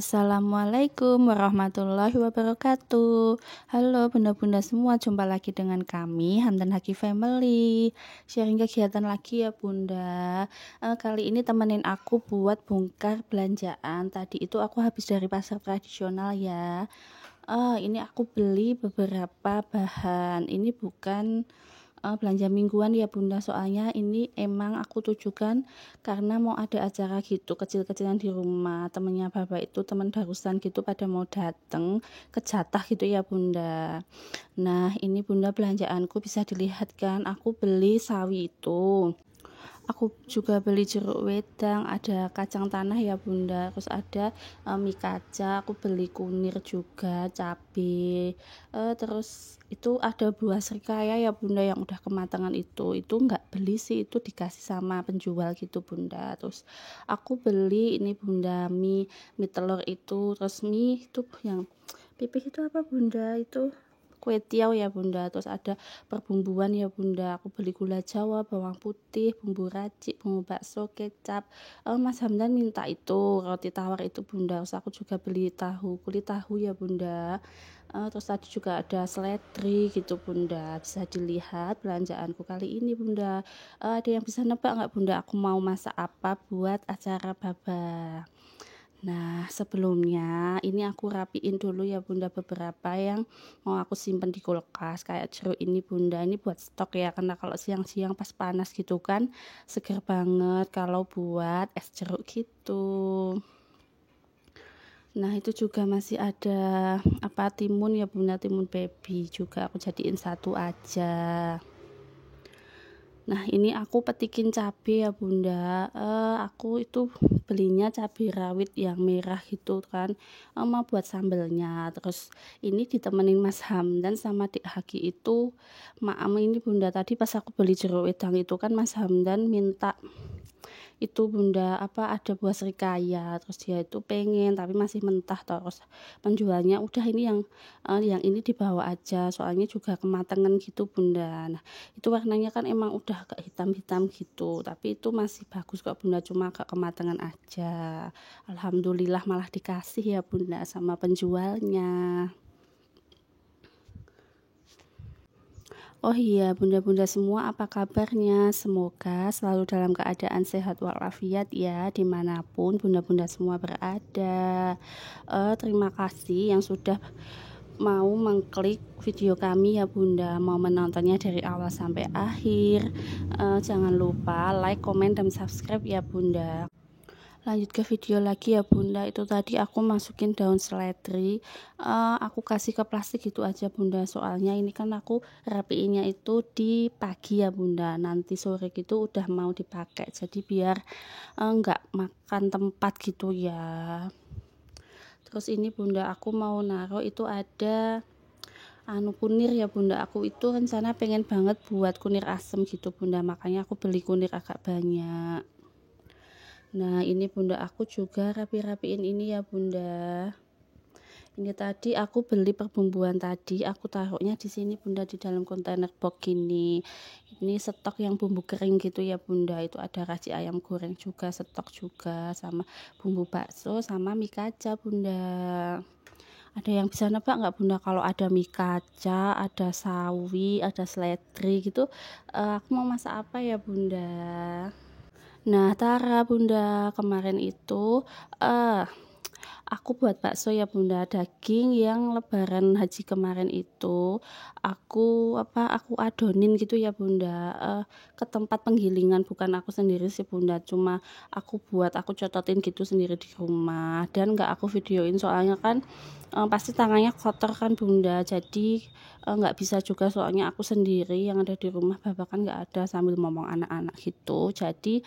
Assalamualaikum warahmatullahi wabarakatuh. Halo bunda-bunda semua, jumpa lagi dengan kami Hamdan Haki Family. Sharing kegiatan lagi ya bunda. Kali ini temenin aku buat bongkar belanjaan. Tadi itu aku habis dari pasar tradisional ya. Ini aku beli beberapa bahan. Ini bukan belanja mingguan ya bunda, soalnya ini emang aku tujukan karena mau ada acara gitu kecil-kecilan di rumah. Temennya bapak itu teman darusan gitu pada mau dateng ke jatah gitu ya bunda. Nah ini bunda belanjaanku bisa dilihat kan, aku beli sawi itu, aku juga beli jeruk wedang, ada kacang tanah ya bunda, terus ada mie kaca, aku beli kunir juga, cabe, terus itu ada buah serikaya ya bunda yang udah kematangan, itu nggak beli sih, itu dikasih sama penjual gitu bunda. Terus aku beli ini bunda, mie telur itu, terus mie itu yang pipih itu apa bunda, itu kue tiaw ya bunda. Terus ada perbumbuan ya bunda, aku beli gula jawa, bawang putih, bumbu racik, bumbu bakso, kecap. Mas Hamdan minta itu roti tawar itu bunda. Terus aku juga beli kulit tahu ya bunda. Terus tadi juga ada seledri gitu bunda. Bisa dilihat belanjaanku kali ini bunda. Ada yang bisa nebak nggak bunda aku mau masak apa buat acara baba? Nah, sebelumnya ini aku rapiin dulu ya bunda beberapa yang mau aku simpen di kulkas. Kayak jeruk ini bunda, ini buat stok ya, karena kalau siang-siang pas panas gitu kan seger banget kalau buat es jeruk gitu. Nah itu juga masih ada timun ya bunda, timun baby juga aku jadiin satu aja. Nah ini aku petikin cabai ya bunda. Aku itu belinya cabai rawit yang merah gitu kan, mau buat sambelnya. Terus ini ditemenin Mas Hamdan sama Dik Haki itu maam ini bunda. Tadi pas aku beli jeruk wedang itu kan Mas Hamdan minta itu bunda, ada buah serikaya, terus dia itu pengen tapi masih mentah. Terus penjualnya udah ini yang ini dibawa aja, soalnya juga kematangan gitu bunda. Nah itu warnanya kan emang udah agak hitam-hitam gitu, tapi itu masih bagus kok bunda, cuma agak kematangan aja. Alhamdulillah malah dikasih ya bunda sama penjualnya. Oh iya bunda-bunda semua, apa kabarnya? Semoga selalu dalam keadaan sehat walafiat ya, dimanapun bunda-bunda semua berada. Terima kasih yang sudah mau mengklik video kami ya bunda, mau menontonnya dari awal sampai akhir. Jangan lupa like, komen, dan subscribe ya bunda. Lanjut ke video lagi ya bunda. Itu tadi aku masukin daun seledri, aku kasih ke plastik gitu aja bunda, soalnya ini kan aku rapiinnya itu di pagi ya bunda, nanti sore gitu udah mau dipakai, jadi biar nggak makan tempat gitu ya. Terus ini bunda aku mau naruh itu ada kunir ya bunda. Aku itu rencana pengen banget buat kunir asem gitu bunda, makanya aku beli kunir agak banyak. Nah ini bunda aku juga rapi-rapiin ini ya bunda. Ini tadi aku beli perbumbuan, tadi aku taruhnya di sini bunda, di dalam kontainer box gini. Ini stok yang bumbu kering gitu ya bunda. Itu ada racik ayam goreng juga stok juga, sama bumbu bakso, sama mie kaca bunda. Ada yang bisa nebak nggak bunda kalau ada mie kaca, ada sawi, ada seledri gitu, aku mau masak apa ya bunda? Nah, Tara bunda, kemarin itu aku buat bakso ya bunda, daging yang lebaran haji kemarin itu aku adonin gitu ya bunda, ke tempat penggilingan, bukan aku sendiri sih bunda, cuma aku cototin gitu sendiri di rumah, dan nggak aku videoin soalnya kan pasti tangannya kotor kan bunda, jadi nggak bisa juga, soalnya aku sendiri yang ada di rumah, bapak kan nggak ada, sambil ngomong anak-anak gitu, jadi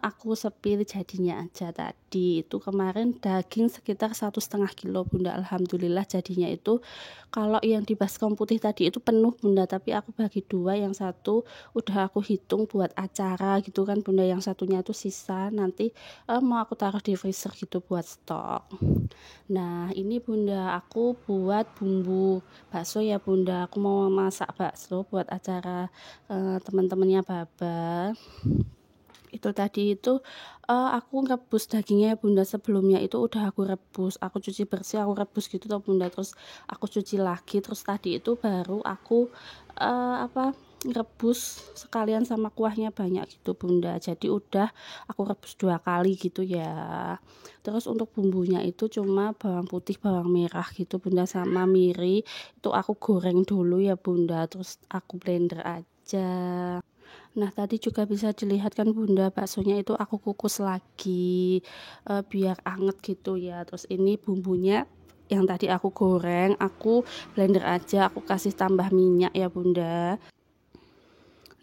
aku sepil jadinya aja. Tadi itu kemarin daging sekitar 1,5 kilo bunda, alhamdulillah jadinya itu. Kalau yang di baskom putih tadi itu penuh bunda, tapi aku bagi dua, yang satu udah aku hitung buat acara gitu kan bunda, yang satunya itu sisa, nanti mau aku taruh di freezer gitu buat stok. Nah ini bunda aku buat bumbu bakso ya bunda, aku mau masak bakso buat acara teman-temannya baba. Itu tadi itu, aku ngerebus dagingnya ya Bunda, sebelumnya itu udah aku rebus, aku cuci bersih, aku rebus gitu toh Bunda, terus aku cuci lagi, terus tadi itu baru aku, ngerebus sekalian sama kuahnya banyak gitu Bunda. Jadi udah aku rebus 2 kali gitu ya. Terus untuk bumbunya itu cuma bawang putih, bawang merah gitu Bunda, sama miri, itu aku goreng dulu ya Bunda, terus aku blender aja. Nah, tadi juga bisa dilihat kan Bunda, baksonya itu aku kukus lagi, biar anget gitu ya. Terus ini bumbunya yang tadi aku goreng, aku blender aja, aku kasih tambah minyak ya Bunda.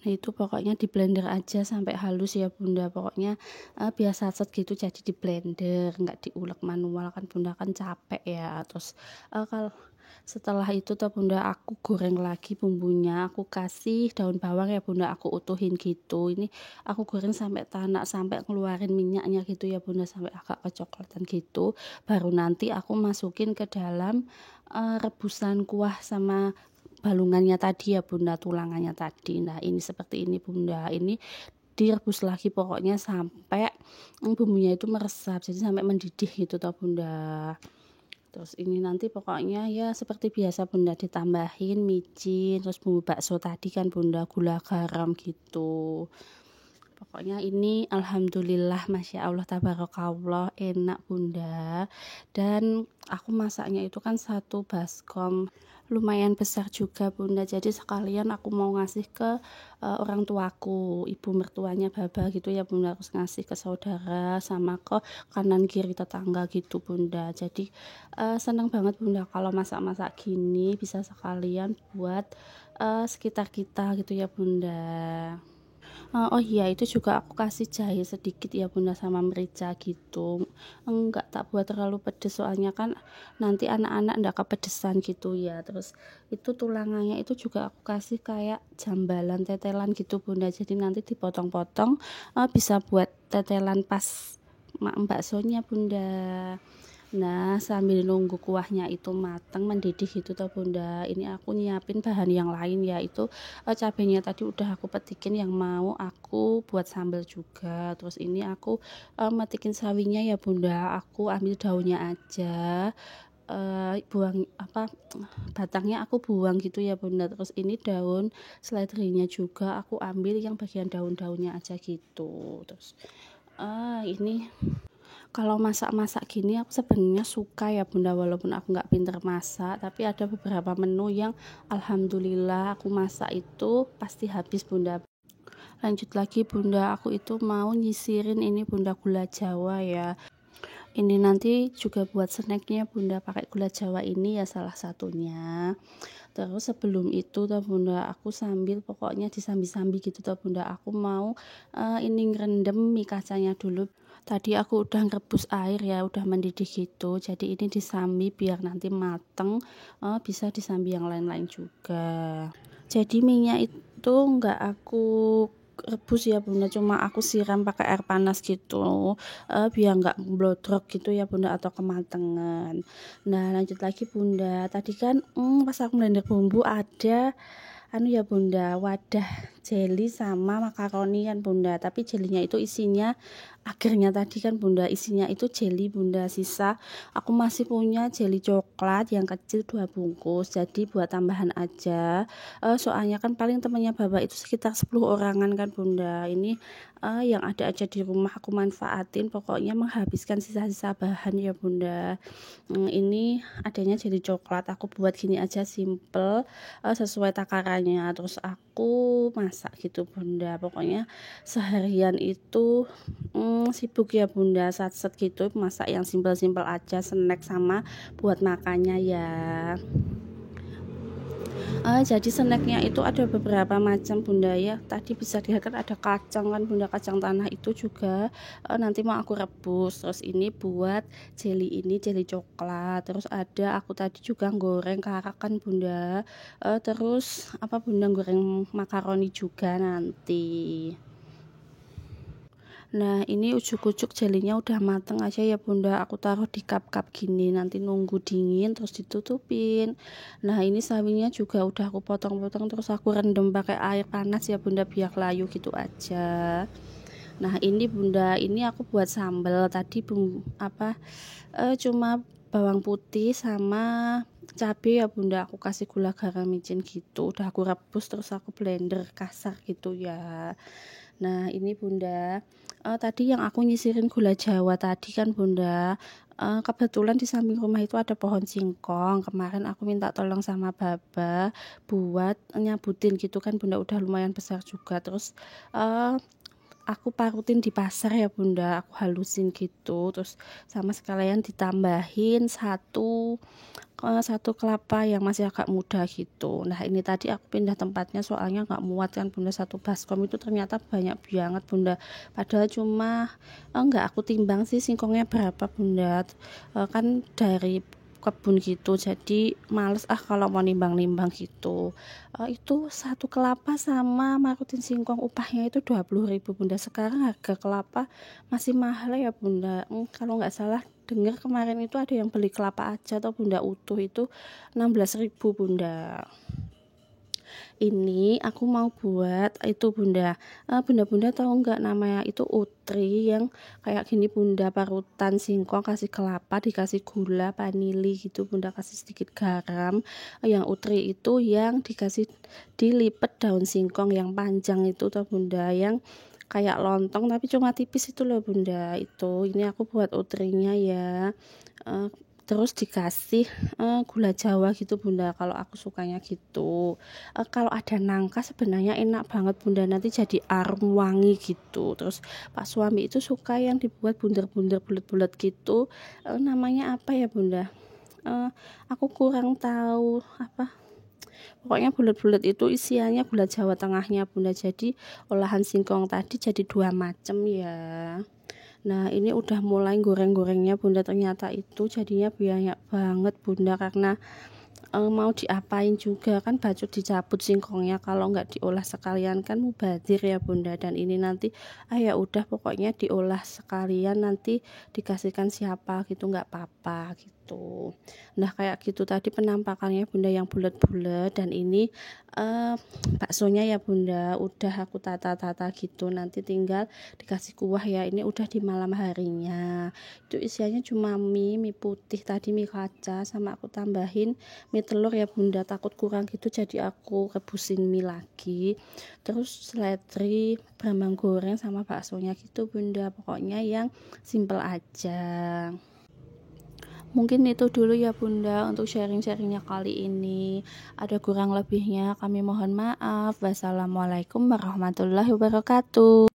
Nah, itu pokoknya di blender aja sampai halus ya Bunda. Pokoknya biar satset gitu jadi di blender, nggak diulek manual kan Bunda, kan capek ya. Terus kalau setelah itu tuh Bunda aku goreng lagi bumbunya, aku kasih daun bawang ya Bunda, aku utuhin gitu. Ini aku goreng sampai tanak, sampai ngeluarin minyaknya gitu ya Bunda, sampai agak kecoklatan gitu. Baru nanti aku masukin ke dalam rebusan kuah sama balungannya tadi ya Bunda, tulangannya tadi. Nah, ini seperti ini Bunda. Ini direbus lagi pokoknya sampai bumbunya itu meresap, jadi sampai mendidih gitu toh Bunda. Terus ini nanti pokoknya ya seperti biasa Bunda, ditambahin micin, terus bumbu bakso tadi kan Bunda, gula garam gitu. Pokoknya ini alhamdulillah masya Allah tabarakallah enak Bunda. Dan aku masaknya itu kan 1 baskom, lumayan besar juga Bunda. Jadi sekalian aku mau ngasih ke orang tuaku, ibu mertuanya Baba gitu ya Bunda. Terus ngasih ke saudara sama ke kanan kiri tetangga gitu Bunda. Jadi senang banget Bunda kalau masak-masak gini bisa sekalian buat sekitar kita gitu ya Bunda. Oh iya, itu juga aku kasih jahe sedikit ya Bunda, sama merica gitu. Enggak tak buat terlalu pedes soalnya kan nanti anak-anak enggak kepedesan gitu ya. Terus itu tulangannya itu juga aku kasih kayak jambalan tetelan gitu Bunda. Jadi nanti dipotong-potong bisa buat tetelan pas baksonya Bunda. Nah, sambil nunggu kuahnya itu mateng mendidih gitu toh Bunda, ini aku nyiapin bahan yang lain, yaitu cabenya tadi udah aku petikin yang mau aku buat sambal juga. Terus ini aku metikin sawinya ya Bunda, aku ambil daunnya aja, buang batangnya aku buang gitu ya Bunda. Terus ini daun seledrinya juga aku ambil yang bagian daun-daunnya aja gitu. Terus ini kalau masak-masak gini aku sebenarnya suka ya Bunda, walaupun aku nggak pinter masak, tapi ada beberapa menu yang alhamdulillah aku masak itu pasti habis Bunda. Lanjut lagi Bunda, aku itu mau nyisirin ini Bunda, gula Jawa ya. Ini nanti juga buat snacknya Bunda, pakai gula Jawa ini ya salah satunya. Terus sebelum itu tuh Bunda, aku sambil pokoknya disambi-sambi gitu tuh Bunda, aku mau ini ngerendam mie kacangnya dulu. Tadi aku udah ngerebus air ya, udah mendidih gitu. Jadi ini disambi biar nanti mateng, bisa disambi yang lain-lain juga. Jadi minyak itu enggak aku rebus ya Bunda, cuma aku siram pakai air panas gitu, biar enggak blodrok gitu ya Bunda, atau kematangan. Nah, lanjut lagi Bunda, tadi kan pas aku blender bumbu ada anu ya Bunda, wadah jelly sama makaroni kan Bunda, tapi jelinya itu isinya akhirnya tadi kan Bunda, isinya itu jelly Bunda, sisa aku masih punya jelly coklat yang kecil 2 bungkus, jadi buat tambahan aja. Soalnya kan paling temannya Baba itu sekitar 10 orangan kan Bunda, ini yang ada aja di rumah aku manfaatin, pokoknya menghabiskan sisa-sisa bahan ya Bunda. Ini adanya jelly coklat, aku buat gini aja simple, sesuai takarannya, terus aku masak gitu Bunda. Pokoknya seharian itu sibuk ya Bunda, satset gitu, masak yang simpel-simpel aja, snack sama buat makannya ya. Jadi snacknya itu ada beberapa macam Bunda ya, tadi bisa dilihat kan ada kacang kan Bunda, kacang tanah itu juga nanti mau aku rebus. Terus ini buat jelly, ini jelly coklat, terus ada aku tadi juga goreng karak kan Bunda, terus apa Bunda, goreng makaroni juga nanti. Nah, ini ujuk-ujuk jelinya udah mateng aja ya Bunda, aku taruh di cup-cup gini, nanti nunggu dingin terus ditutupin. Nah, ini sawinya juga udah aku potong-potong, terus aku rendam pakai air panas ya Bunda, biar layu gitu aja. Nah ini bunda, ini aku buat sambal tadi cuma bawang putih sama cabai ya bunda, aku kasih gula garam micin gitu, udah aku rebus terus aku blender kasar gitu ya. Nah ini bunda, tadi yang aku nyisirin gula jawa tadi kan bunda, kebetulan di samping rumah itu ada pohon singkong. Kemarin aku minta tolong sama baba buat nyabutin gitu kan bunda, udah lumayan besar juga. Terus aku parutin di pasar ya bunda, aku halusin gitu, terus sama sekalian ditambahin satu kelapa yang masih agak muda gitu. Nah ini tadi aku pindah tempatnya soalnya nggak muat kan bunda, satu baskom itu ternyata banyak banget bunda, padahal cuma nggak aku timbang sih singkongnya berapa bunda, kan dari kebun gitu jadi males kalau mau nimbang-nimbang gitu. Itu satu kelapa sama marutin singkong upahnya itu 20.000 bunda. Sekarang harga kelapa masih mahal ya bunda. Kalau nggak salah dengar kemarin itu ada yang beli kelapa aja atau bunda utuh itu 16.000 bunda. Ini aku mau buat itu bunda, bunda tahu nggak namanya itu utri yang kayak gini bunda, parutan singkong kasih kelapa dikasih gula vanili gitu bunda, kasih sedikit garam. Yang utri itu yang dikasih dilipet daun singkong yang panjang itu tuh bunda, yang kayak lontong tapi cuma tipis itu loh bunda. Itu ini aku buat utrinya ya. Eh, Terus dikasih gula jawa gitu bunda, kalau aku sukanya gitu. Kalau ada nangka sebenarnya enak banget bunda, nanti jadi arum wangi gitu. Terus pak suami itu suka yang dibuat bunder-bunder bulat-bulat gitu, namanya apa ya bunda, aku kurang tahu apa, pokoknya bulat-bulat itu isiannya gula jawa tengahnya bunda, jadi olahan singkong tadi jadi dua macam ya. Nah ini udah mulai goreng-gorengnya bunda, ternyata itu jadinya banyak banget bunda, karena mau diapain juga kan bacot dicabut singkongnya, kalau nggak diolah sekalian kan mubazir ya bunda. Dan ini nanti ya udah pokoknya diolah sekalian, nanti dikasihkan siapa gitu nggak apa-apa gitu. Nah kayak gitu tadi penampakannya bunda, yang bulat-bulat. Dan ini baksonya ya bunda udah aku tata-tata gitu, nanti tinggal dikasih kuah ya. Ini udah di malam harinya, itu isiannya cuma mie putih tadi, mie kaca, sama aku tambahin mie telur ya bunda, takut kurang gitu jadi aku rebusin mie lagi. Terus seledri, brambang goreng, sama baksonya gitu bunda, pokoknya yang simple aja. Mungkin itu dulu ya bunda untuk sharing-sharingnya kali ini, ada kurang lebihnya kami mohon maaf. Wassalamualaikum warahmatullahi wabarakatuh.